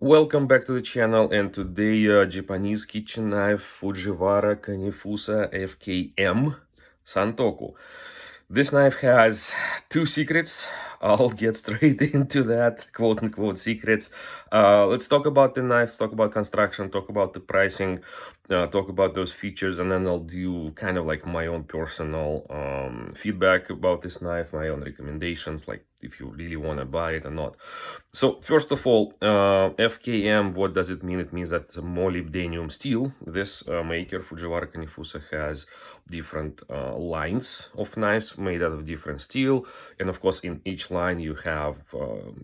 Welcome back to the channel, and today Japanese kitchen knife Fujiwara Kanefusa FKM Santoku. This knife has two secrets. I'll get straight into that, quote unquote secrets. Let's talk about the knife, talk about construction, talk about the pricing, talk about those features, and then I'll do kind of like my own personal feedback about this knife, my own recommendations, like if you really want to buy it or not. So first of all, FKM, what does it mean? It means that it's a molybdenum steel. This maker, Fujiwara Kanefusa, has different lines of knives made out of different steel. And of course, in each line, you have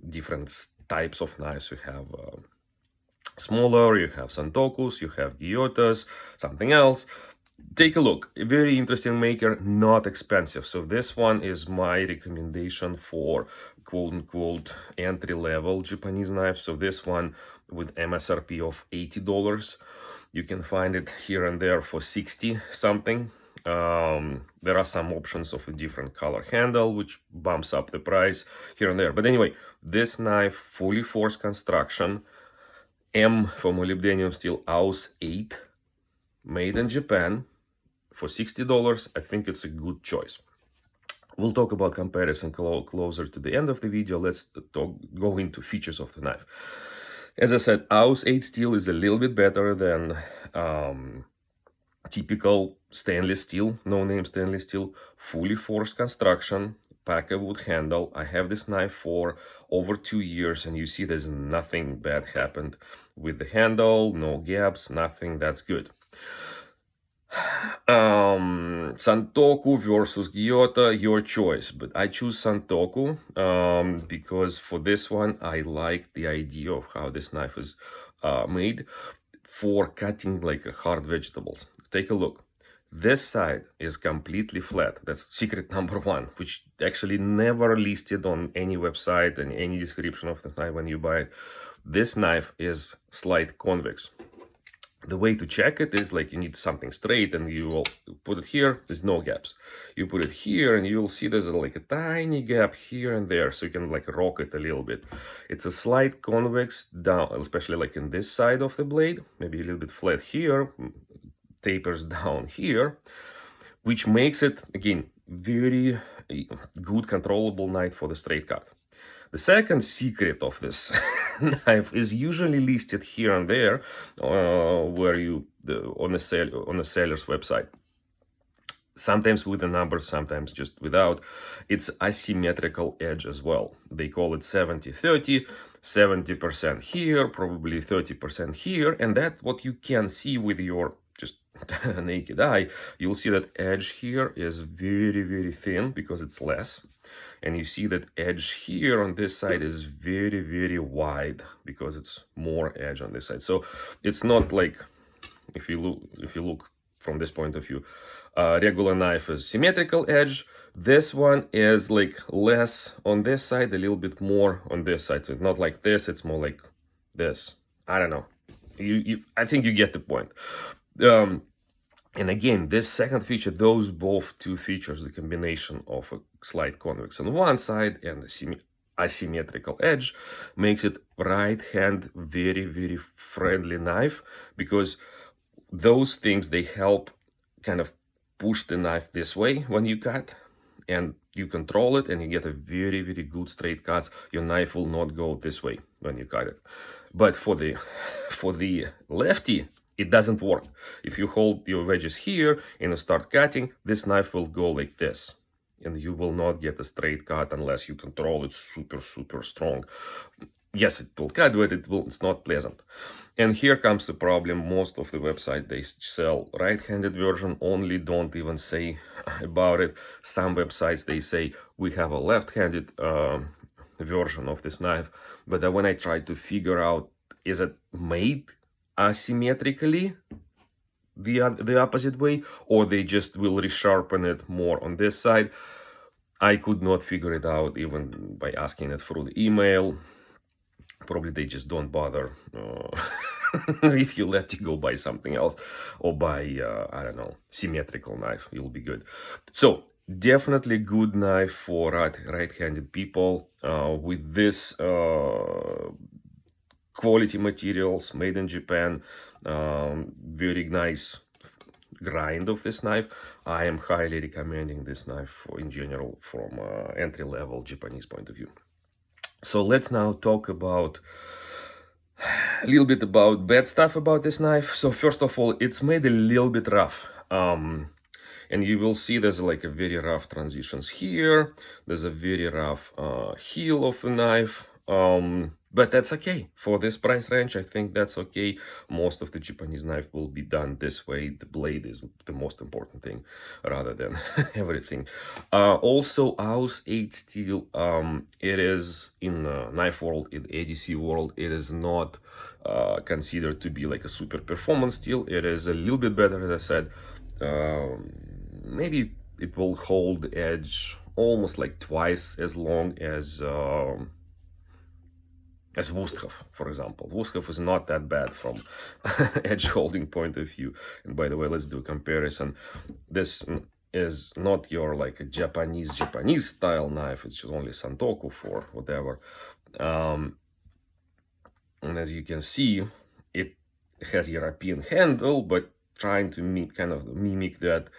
different types of knives. You have smaller, you have Santokus, you have Gyotas, something else. Take a look. A very interesting maker, not expensive. So this one is my recommendation for quote-unquote entry-level Japanese knife. So this one with MSRP of $80. You can find it here and there for 60 something. There are some options of a different color handle, which bumps up the price here and there. But anyway, this knife, fully forged construction, M for molybdenum steel, AUS 8, made in Japan for $60. I think it's a good choice. We'll talk about comparison closer to the end of the video. Let's go into features of the knife. As I said, AUS 8 steel is a little bit better than typical stainless steel, no-name stainless steel, fully forged construction, packer wood handle. I have this knife for over 2 years, and you see there's nothing bad happened with the handle, no gaps, nothing. That's good. Santoku versus Gyota, your choice, but I choose Santoku because for this one I like the idea of how this knife is made for cutting like hard vegetables. Take a look. This side is completely flat. That's secret number one, which actually never listed on any website and any description of the knife when you buy it. This knife is slight convex. The way to check it is like you need something straight, and you will put it here, there's no gaps. You put it here and you'll see there's like a tiny gap here and there, so you can like rock it a little bit. It's a slight convex down, especially like in this side of the blade, maybe a little bit flat here, tapers down here, which makes it, again, very good controllable knife for the straight cut. The second secret of this knife is usually listed here and there, where you on a seller's website. Sometimes with a number, sometimes just without. It's asymmetrical edge as well. They call it 70-30, 70% here, probably 30% here, and that's what you can see with your just naked eye. You'll see that edge here is very, very thin because it's less. And you see that edge here on this side is very, very wide because it's more edge on this side. So it's not like, if you look from this point of view, regular knife is symmetrical edge. This one is like less on this side, a little bit more on this side. So it's not like this, it's more like this. I don't know. I think you get the point. And again, this second feature, those both two features, the combination of a slight convex on one side and the asymmetrical edge, makes it right hand very, very friendly knife, because those things, they help kind of push the knife this way when you cut, and you control it and you get a very, very good straight cuts. Your knife will not go this way when you cut it. But for the lefty, it doesn't work. If you hold your wedges here and you start cutting, this knife will go like this, and you will not get a straight cut unless you control it super, super strong. Yes, it will cut, but it's not pleasant. And here comes the problem. Most of the website, they sell right-handed version only, don't even say about it. Some websites, they say we have a left-handed version of this knife. But when I try to figure out, is it made asymmetrically the opposite way, or they just will resharpen it more on this side, I could not figure it out even by asking it through the email. Probably they just don't bother. If you let you go buy something else, or buy I don't know, symmetrical knife, you'll be good. So definitely good knife for right-handed people. With this quality materials, made in Japan, very nice grind of this knife. I am highly recommending this knife in general from entry-level Japanese point of view. So let's now talk about a little bit about bad stuff about this knife. So first of all, it's made a little bit rough. And you will see there's like a very rough transitions here. There's a very rough heel of the knife. But that's okay. For this price range, I think that's okay. Most of the Japanese knife will be done this way. The blade is the most important thing rather than everything. Also, AUS 8 steel, it is in knife world, in ADC world, it is not considered to be like a super performance steel. It is a little bit better, as I said. Maybe it will hold the edge almost like twice as long as Wusthof, for example. Wusthof is not that bad from edge holding point of view. And by the way, let's do a comparison. This is not your like a Japanese style knife. It's just only Santoku for whatever. And as you can see, it has European handle, but trying to mimic that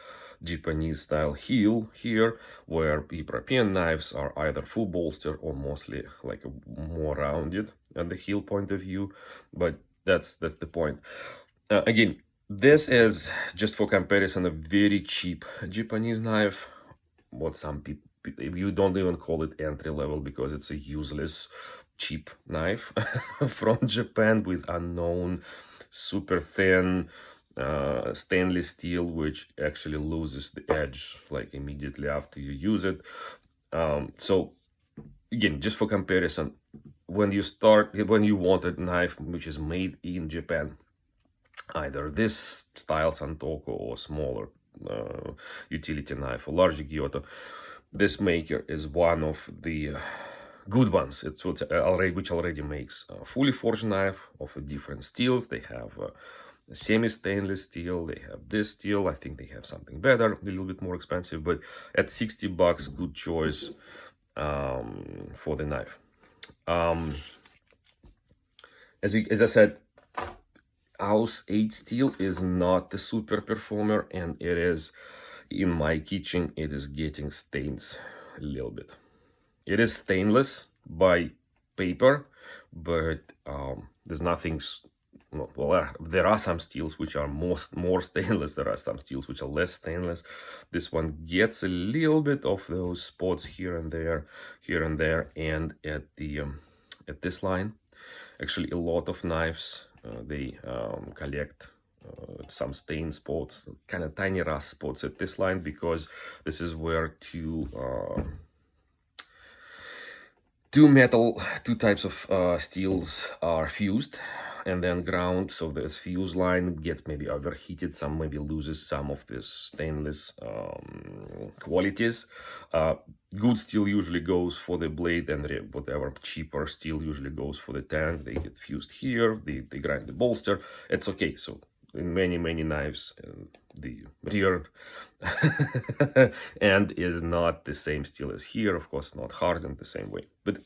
Japanese style heel here, where European knives are either full bolster or mostly like more rounded at the heel point of view. But that's the point. Again, this is just for comparison a very cheap Japanese knife. What some people, you don't even call it entry level because it's a useless cheap knife from Japan with unknown super thin stainless steel, which actually loses the edge like immediately after you use it. So again, just for comparison, when you want a knife which is made in Japan, either this style Santoku or smaller utility knife or large Giotto, this maker is one of the good ones. It's which already makes a fully forged knife of different steels. They have semi-stainless steel, they have this steel. I think they have something better, a little bit more expensive, but at $60, good choice for the knife. As I said, AUS 8 steel is not the super performer, and it is, in my kitchen, it is getting stains a little bit. It is stainless by paper, but there's nothing. Well, there are some steels which are more stainless. There are some steels which are less stainless. This one gets a little bit of those spots here and there, and at this line, actually a lot of knives they collect some stain spots, kind of tiny rust spots at this line, because this is where two types of steels are fused and then ground. So this fuse line gets maybe overheated, some maybe loses some of this stainless qualities. Good steel usually goes for the blade, and whatever cheaper steel usually goes for the tank. They get fused here, they grind the bolster. It's okay. So in many knives, the rear end is not the same steel as here, of course not hardened the same way. But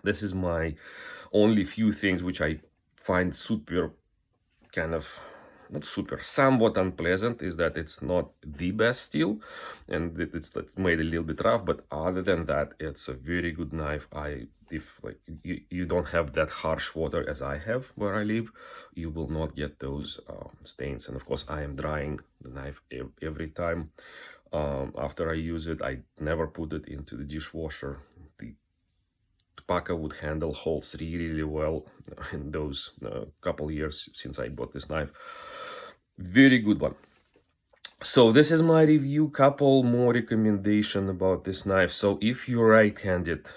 this is my only few things which I find super not super, somewhat unpleasant, is that it's not the best steel and it's made a little bit rough. But other than that, it's a very good knife. If like you don't have that harsh water as I have where I live, you will not get those stains. And of course, I am drying the knife every time after I use it. I never put it into the dishwasher. The Paka wood handle holds really well in those couple years since I bought this knife. Very good one. So this is my review. Couple more recommendation about this knife. So if you're right-handed,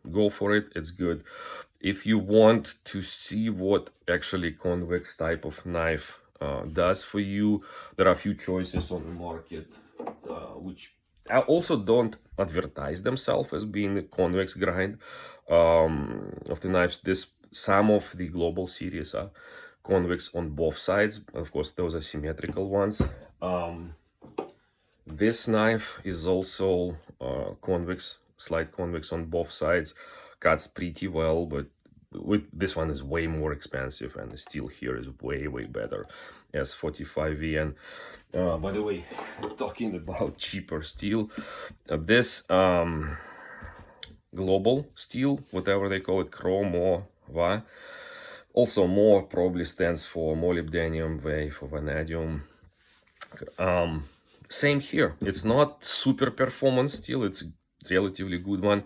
go for it. It's good. If you want to see what actually convex type of knife does for you, there are a few choices on the market which also don't advertise themselves as being a convex grind of the knives. Some of the global series are convex on both sides. Of course, those are symmetrical ones. This knife is also convex, slight convex on both sides. Cuts pretty well, but with this one is way more expensive, and the steel here is way better as 45V. And by the way, talking about cheaper steel, this global steel, whatever they call it, chrome or va, also more probably stands for molybdenum, va for vanadium. Same here, it's not super performance steel, it's a relatively good one.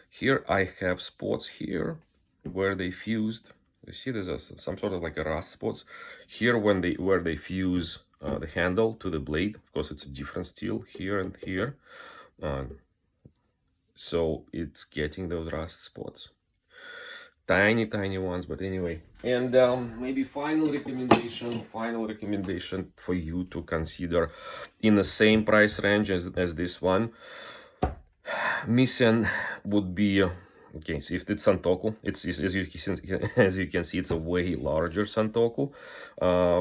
Here I have spots here where they fused. You see there's some sort of like a rust spots here where they fuse the handle to the blade. Of course, it's a different steel here and here, so it's getting those rust spots, tiny ones. But anyway, and maybe final recommendation for you to consider in the same price range as this one. Missing would be, okay, so if it's Santoku, it's as you can see, it's a way larger Santoku.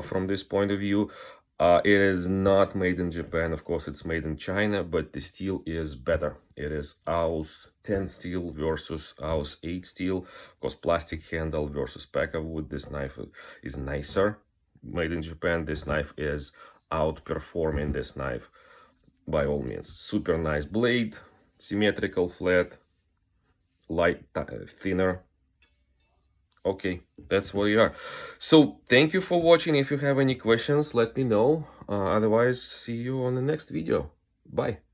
From this point of view, it is not made in Japan. Of course, it's made in China, but the steel is better. It is AUS 10 steel versus AUS 8 steel. Of course, plastic handle versus pack of wood. This knife is nicer. Made in Japan, this knife is outperforming this knife by all means. Super nice blade, symmetrical flat, light, thinner. Okay, that's what we are. So thank you for watching. If you have any questions, let me know. Otherwise, see you on the next video. Bye.